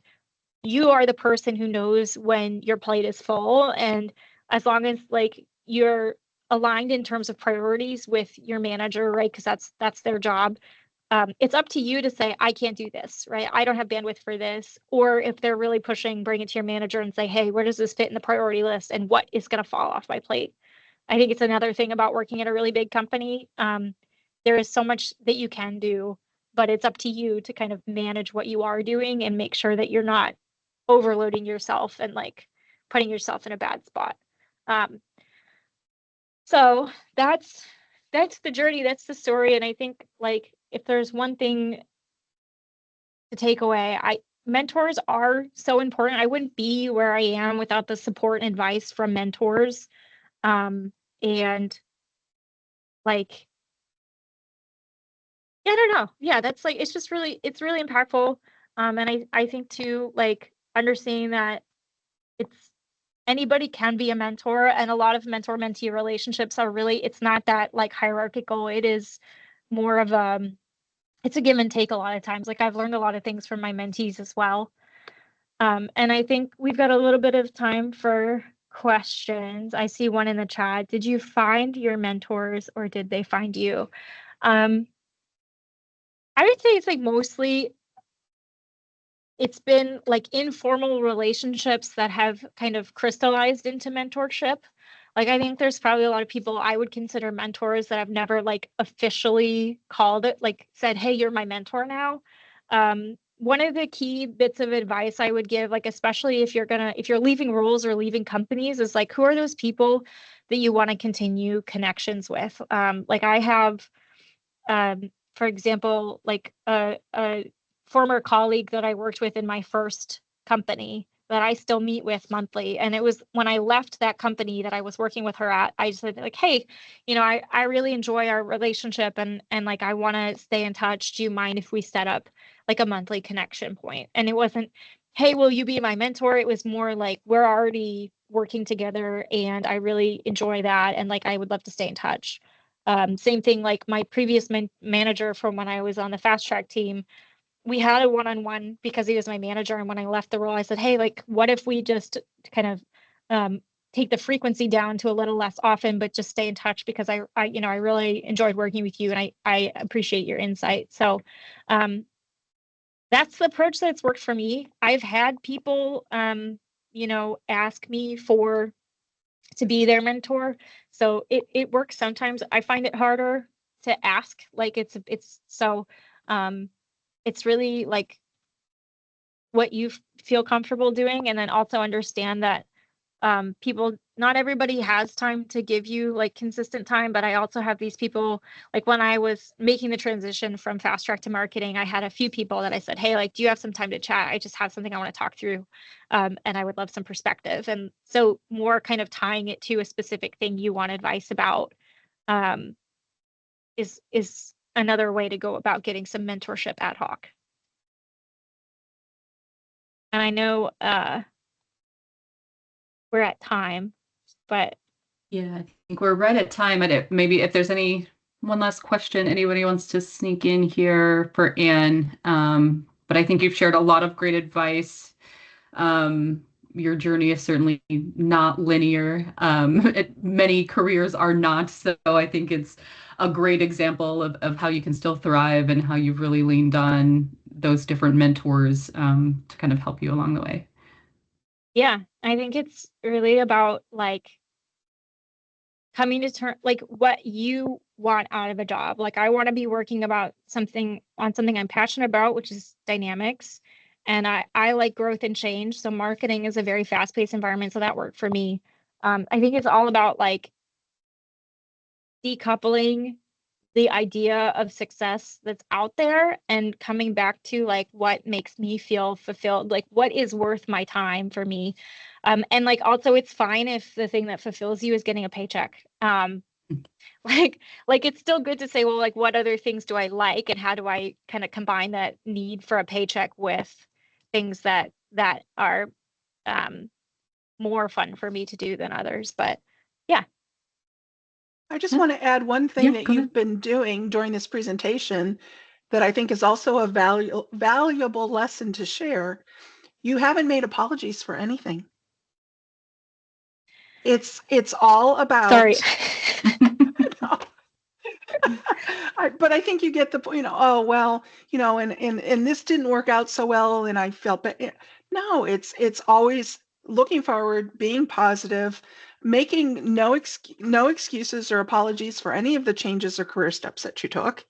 you are the person who knows when your plate is full. And as long as like you're aligned in terms of priorities with your manager, right? Because that's their job. It's up to you to say, I can't do this, right? I don't have bandwidth for this. Or if they're really pushing, bring it to your manager and say, hey, where does this fit in the priority list? And what is going to fall off my plate? I think it's another thing about working at a really big company. There is so much that you can do, but it's up to you to kind of manage what you are doing and make sure that you're not overloading yourself and like putting yourself in a bad spot. So that's the journey, that's the story. And I think like if there's one thing to take away, mentors are so important. I wouldn't be where I am without the support and advice from mentors. And like, yeah, I don't know. Yeah, that's like it's really impactful. And I think too, like understanding that it's anybody can be a mentor, and a lot of mentor-mentee relationships are really, it's not that like hierarchical. It is more of it's a give and take a lot of times. Like I've learned a lot of things from my mentees as well. And I think we've got a little bit of time for questions. I see one in the chat. Did you find your mentors or did they find you? I would say it's like mostly it's been like informal relationships that have kind of crystallized into mentorship. Like I think there's probably a lot of people I would consider mentors that I've never like officially called it, like said, hey, you're my mentor now. One of the key bits of advice I would give, like especially if you're leaving roles or leaving companies, is like who are those people that you want to continue connections with? Like I have for example, like a former colleague that I worked with in my first company that I still meet with monthly. And it was when I left that company that I was working with her at, I said like, hey, I really enjoy our relationship and like I want to stay in touch. Do you mind if we set up like a monthly connection point? And it wasn't, hey, will you be my mentor? It was more like we're already working together and I really enjoy that. And like I would love to stay in touch. Same thing, like my previous manager from when I was on the Fast Track team, we had a one-on-one because he was my manager. And when I left the role, I said, hey, like, what if we just kind of take the frequency down to a little less often, but just stay in touch because I really enjoyed working with you and I appreciate your insight. So that's the approach that's worked for me. I've had people ask me to be their mentor. So it works sometimes. I find it harder to ask. Like it's really like what you feel comfortable doing, and then also understand that not everybody has time to give you like consistent time, but I also have these people, like when I was making the transition from fast track to marketing, I had a few people that I said, hey, like, do you have some time to chat? I just have something I want to talk through. And I would love some perspective. And so more kind of tying it to a specific thing you want advice about is another way to go about getting some mentorship ad hoc. And I know we're at time, but yeah, I think we're right at time. And maybe if there's one last question anybody wants to sneak in here for Anne, but I think you've shared a lot of great advice. Your journey is certainly not linear. Many careers are not, so I think it's a great example of how you can still thrive and how you've really leaned on those different mentors to kind of help you along the way. Yeah, I think it's really about like coming to terms, like what you want out of a job. Like I want to be working on something I'm passionate about, which is dynamics. And I like growth and change. So marketing is a very fast-paced environment. So that worked for me. I think it's all about like decoupling the idea of success that's out there and coming back to like what makes me feel fulfilled, like what is worth my time for me. And like also it's fine if the thing that fulfills you is getting a paycheck. Like it's still good to say, well, like what other things do I like and how do I kind of combine that need for a paycheck with things that are more fun for me to do than others. But yeah. I just want to add one thing that you've been doing during this presentation that I think is also a valuable lesson to share. You haven't made apologies for anything. It's all about. Sorry. But I think you get the point. Oh well, and this didn't work out so well, and I felt bad. No, it's always looking forward, being positive, making no excuses or apologies for any of the changes or career steps that you took,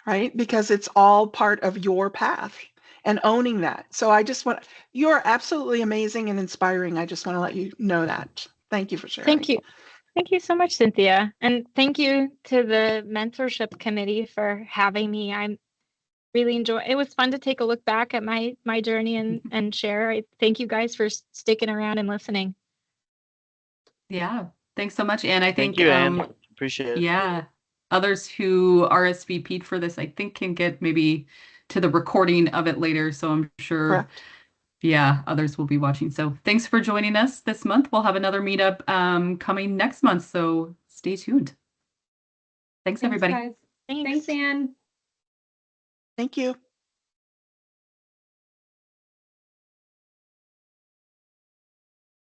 right? Because it's all part of your path and owning that. So you're absolutely amazing and inspiring. I just want to let you know that. Thank you for sharing. Thank you. Thank you so much, Cynthia. And thank you to the mentorship committee for having me. I'm really it was fun to take a look back at my journey and share. I thank you guys for sticking around and listening. Yeah, thanks so much, Anne. I think Thank you, Anne. Appreciate it. Yeah, others who RSVP'd for this, I think, can get maybe to the recording of it later. So I'm sure, Correct. Yeah, others will be watching. So thanks for joining us this month. We'll have another meetup coming next month. So stay tuned. Thanks everybody. Guys. Thanks, Anne. Thank you.